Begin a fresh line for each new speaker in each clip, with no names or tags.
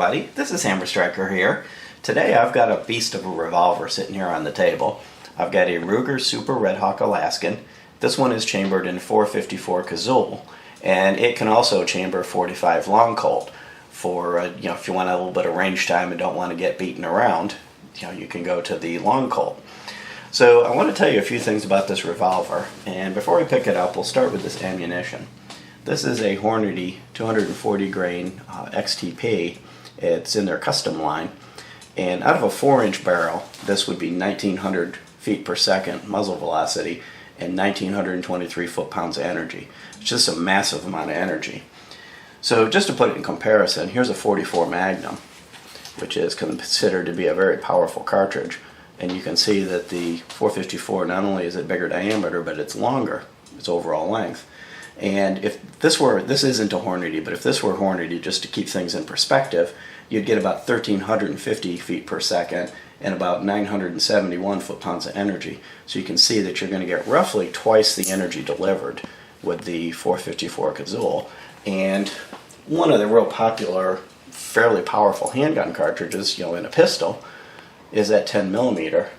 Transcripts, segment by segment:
everybody, this is Hammer Striker here. Today I've got a beast of a revolver sitting here on the table. I've got a Ruger Super Redhawk Alaskan. This one is chambered in 454 Casull, and it can also chamber 45 long Colt. For if you want a little bit of range time and don't want to get beaten around, you can go to the long Colt. So I want to tell you a few things about this revolver, and before we pick it up, we'll start with this ammunition. This is a Hornady 240 grain XTP. It's in their custom line, and out of a 4-inch barrel, this would be 1900 feet per second muzzle velocity and 1923 foot-pounds of energy. It's just a massive amount of energy. So just to put it in comparison, here's a 44 Magnum, which is considered to be a very powerful cartridge. And you can see that the 454, not only is it bigger diameter, but it's longer, its overall length. And if this isn't a Hornady, but if this were Hornady, just to keep things in perspective, you'd get about 1350 feet per second and about 971 foot-pounds of energy. So you can see that you're going to get roughly twice the energy delivered with the 454 Casull. And one of the real popular, fairly powerful handgun cartridges, in a pistol, is that 10mm.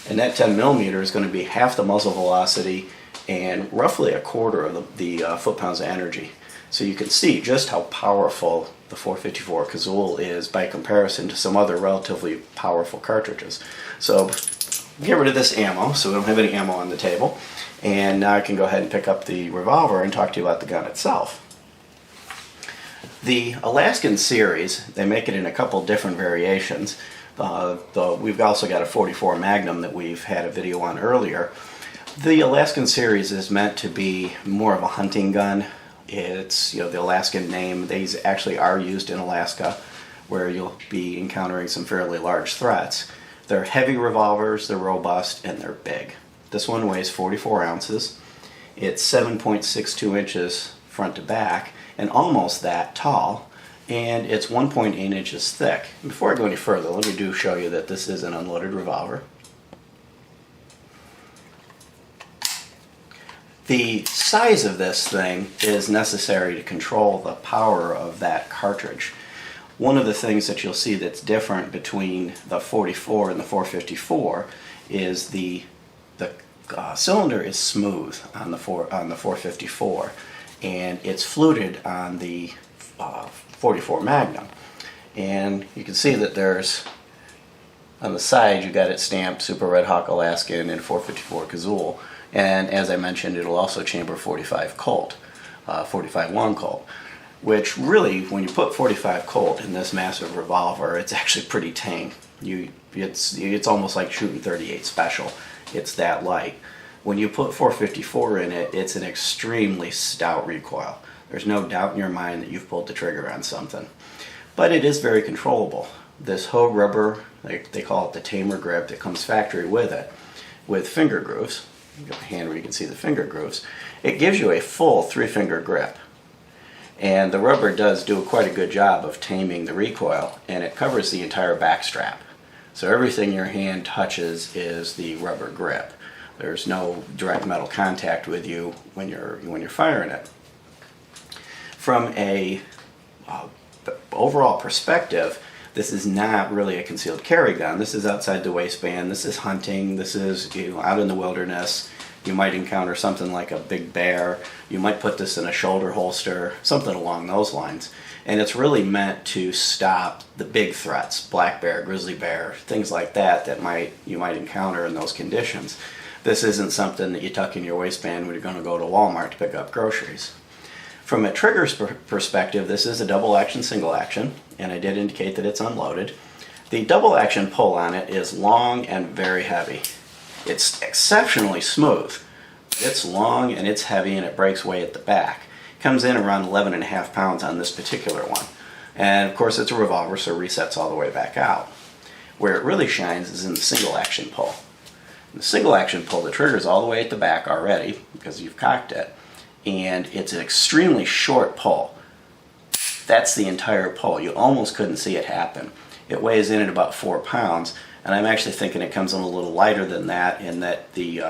And that 10mm is going to be half the muzzle velocity and roughly a quarter of the foot-pounds of energy. So you can see just how powerful the 454 Casull is by comparison to some other relatively powerful cartridges. So get rid of this ammo, so we don't have any ammo on the table. And now I can go ahead and pick up the revolver and talk to you about the gun itself. The Alaskan series, they make it in a couple different variations. We've also got a 44 Magnum that we've had a video on earlier. The Alaskan series is meant to be more of a hunting gun. It's, the Alaskan name. These actually are used in Alaska, where you'll be encountering some fairly large threats. They're heavy revolvers, they're robust, and they're big. This one weighs 44 ounces. It's 7.62 inches front to back, and almost that tall, and it's 1.8 inches thick. Before I go any further, let me show you that this is an unloaded revolver. The size of this thing is necessary to control the power of that cartridge. One of the things that you'll see that's different between the 44 and the 454 is the cylinder is smooth on the 454, and it's fluted on the 44 Magnum. And you can see that there's, on the side, you got it stamped Super Redhawk Alaskan and 454 Casull. And as I mentioned, it'll also chamber 45 Colt, 45 long Colt, which really, when you put 45 Colt in this massive revolver, it's actually pretty tame. It's almost like shooting 38 Special. It's that light. When you put 454 in it, it's an extremely stout recoil. There's no doubt in your mind that you've pulled the trigger on something. But it is very controllable. This whole rubber, they call it the tamer grip, that comes factory with it, with finger grooves. You've got a hand where you can see the finger grooves. It gives you a full 3-finger grip. And the rubber does do quite a good job of taming the recoil, and it covers the entire back strap. So everything your hand touches is the rubber grip. There's no direct metal contact with you when you're firing it. From a overall perspective, this is not really a concealed carry gun. This is outside the waistband. This is hunting. This is out in the wilderness. You might encounter something like a big bear. You might put this in a shoulder holster, something along those lines. And it's really meant to stop the big threats, black bear, grizzly bear, things like that you might encounter in those conditions. This isn't something that you tuck in your waistband when you're going to go to Walmart to pick up groceries. From a trigger's perspective, this is a double action, single action, and I did indicate that it's unloaded. The double action pull on it is long and very heavy. It's exceptionally smooth. It's long and it's heavy, and it breaks way at the back. It comes in around 11.5 pounds on this particular one. And of course it's a revolver, so it resets all the way back out. Where it really shines is in the single action pull. In the single action pull, the trigger's all the way at the back already because you've cocked it. And it's an extremely short pull. That's the entire pull. You almost couldn't see it happen. It weighs in at about 4 pounds, and I'm actually thinking it comes in a little lighter than that, in that the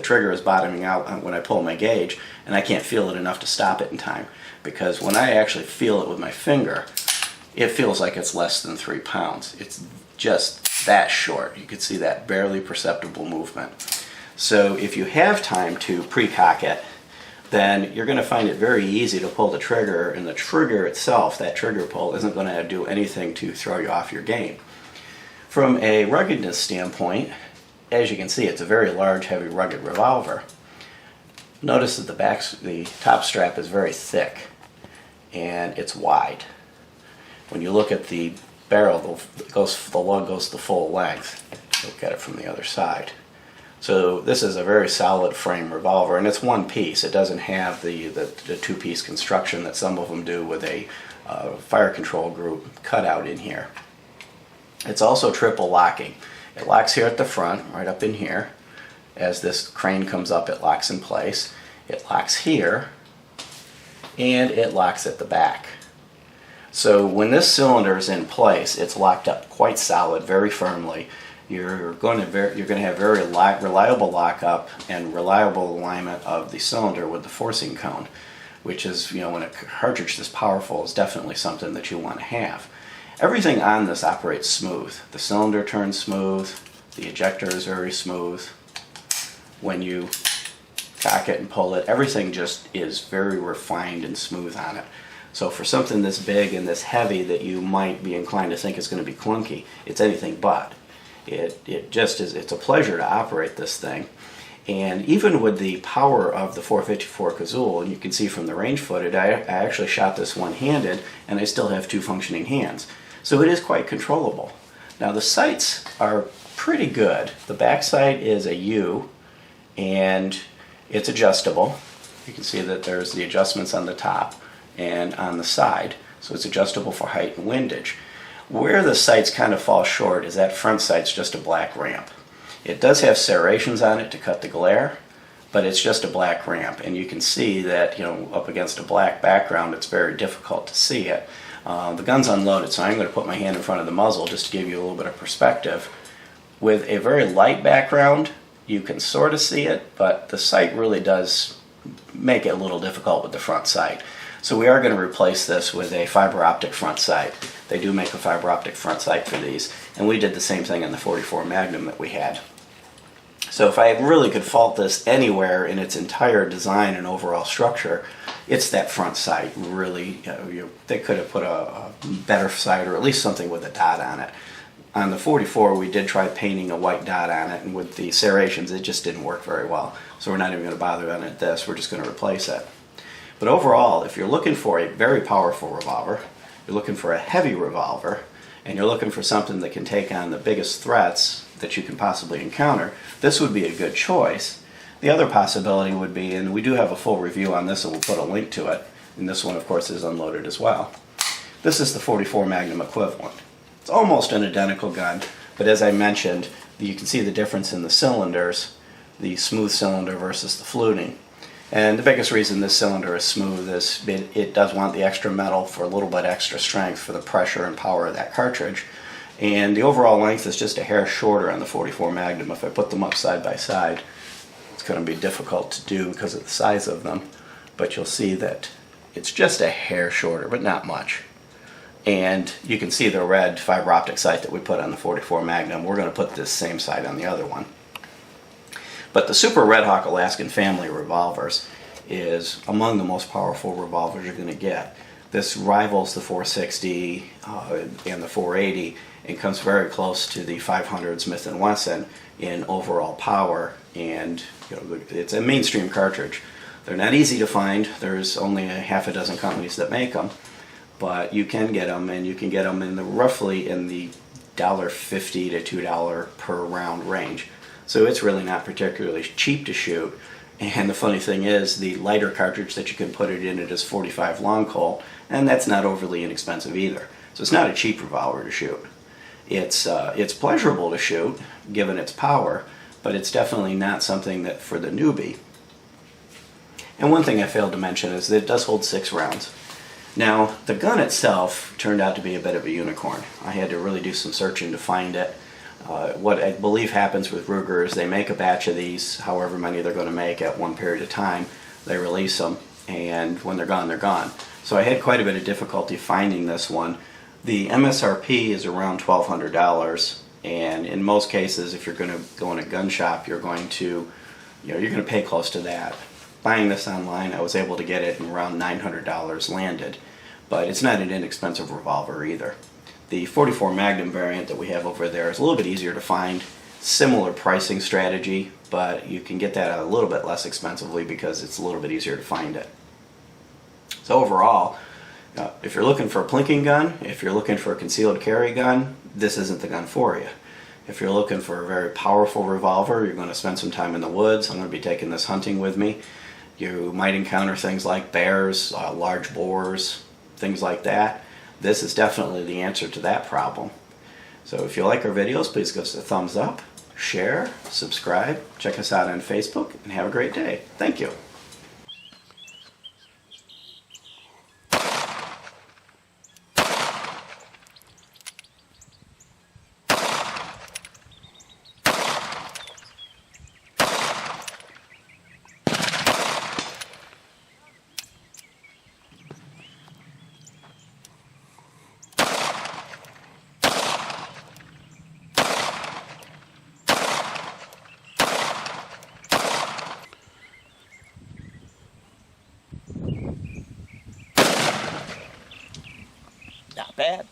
trigger is bottoming out when I pull my gauge, and I can't feel it enough to stop it in time. Because when I actually feel it with my finger, it feels like it's less than 3 pounds. It's just that short. You can see that barely perceptible movement. So if you have time to pre-cock it, then you're going to find it very easy to pull the trigger, and the trigger itself, that trigger pull, isn't going to do anything to throw you off your game. From a ruggedness standpoint, as you can see, it's a very large, heavy, rugged revolver. Notice that the top strap is very thick and it's wide. When you look at the barrel, the lug goes the full length. Look at it from the other side. So this is a very solid frame revolver, and it's one piece. It doesn't have the two-piece construction that some of them do with a fire control group cutout in here. It's also triple locking. It locks here at the front, right up in here. As this crane comes up, it locks in place. It locks here, and it locks at the back. So when this cylinder is in place, it's locked up quite solid, very firmly. You're going to have very reliable lockup and reliable alignment of the cylinder with the forcing cone, which is, when a cartridge this powerful, is definitely something that you want to have. Everything on this operates smooth. The cylinder turns smooth. The ejector is very smooth. When you cock it and pull it, everything just is very refined and smooth on it. So for something this big and this heavy that you might be inclined to think is going to be clunky, it's anything but. It just is, it's a pleasure to operate this thing. And even with the power of the 454 Casull, and you can see from the range footage, I actually shot this one-handed, and I still have two functioning hands. So it is quite controllable. Now the sights are pretty good. The back sight is a U, and it's adjustable. You can see that there's the adjustments on the top and on the side, so it's adjustable for height and windage. Where the sights kind of fall short is that front sight's just a black ramp. It does have serrations on it to cut the glare, but it's just a black ramp, and you can see that, up against a black background, it's very difficult to see it. The gun's unloaded, so I'm going to put my hand in front of the muzzle just to give you a little bit of perspective. With a very light background, you can sort of see it, but the sight really does make it a little difficult with the front sight. So we are going to replace this with a fiber optic front sight. They do make a fiber optic front sight for these, and we did the same thing in the 44 Magnum that we had. So if I really could fault this anywhere in its entire design and overall structure, it's that front sight. Really, they could have put a better sight, or at least something with a dot on it. On the 44, we did try painting a white dot on it, and with the serrations, it just didn't work very well. So we're not even going to bother on it this. We're just going to replace it. But overall, if you're looking for a very powerful revolver, you're looking for a heavy revolver, and you're looking for something that can take on the biggest threats that you can possibly encounter, this would be a good choice. The other possibility would be, and we do have a full review on this, and we'll put a link to it, and this one, of course, is unloaded as well. This is the 44 Magnum equivalent. It's almost an identical gun, but as I mentioned, you can see the difference in the cylinders, the smooth cylinder versus the fluting. And the biggest reason this cylinder is smooth is it does want the extra metal for a little bit extra strength for the pressure and power of that cartridge. And the overall length is just a hair shorter on the 44 Magnum. If I put them up side by side, it's going to be difficult to do because of the size of them. But you'll see that it's just a hair shorter, but not much. And you can see the red fiber optic sight that we put on the 44 Magnum. We're going to put this same sight on the other one. But the Super Redhawk Alaskan family of revolvers is among the most powerful revolvers you're going to get. This rivals the 460 and the 480 and comes very close to the 500 Smith & Wesson in overall power, and it's a mainstream cartridge. They're not easy to find. There's only a half a dozen companies that make them, but you can get them, and you can get them in roughly in the $1.50 to $2 per round range. So it's really not particularly cheap to shoot. And the funny thing is, the lighter cartridge that you can put it in, it is 45 long Colt, and that's not overly inexpensive either. So it's not a cheap revolver to shoot. It's pleasurable to shoot, given its power, but it's definitely not something that for the newbie. And one thing I failed to mention is that it does hold 6 rounds. Now, the gun itself turned out to be a bit of a unicorn. I had to really do some searching to find it. What I believe happens with Ruger is they make a batch of these, however many they're going to make at one period of time. They release them, and when they're gone, they're gone. So I had quite a bit of difficulty finding this one. The MSRP is around $1,200, and in most cases, if you're going to go in a gun shop, you're going to pay close to that. Buying this online, I was able to get it in around $900 landed, but it's not an inexpensive revolver either. The 44 Magnum variant that we have over there is a little bit easier to find, similar pricing strategy, but you can get that a little bit less expensively because it's a little bit easier to find it. So overall, if you're looking for a plinking gun, if you're looking for a concealed carry gun, this isn't the gun for you. If you're looking for a very powerful revolver, you're going to spend some time in the woods. I'm going to be taking this hunting with me. You might encounter things like bears, large boars, things like that. This is definitely the answer to that problem. So if you like our videos, please give us a thumbs up, share, subscribe, check us out on Facebook, and have a great day. Thank you.
Not bad.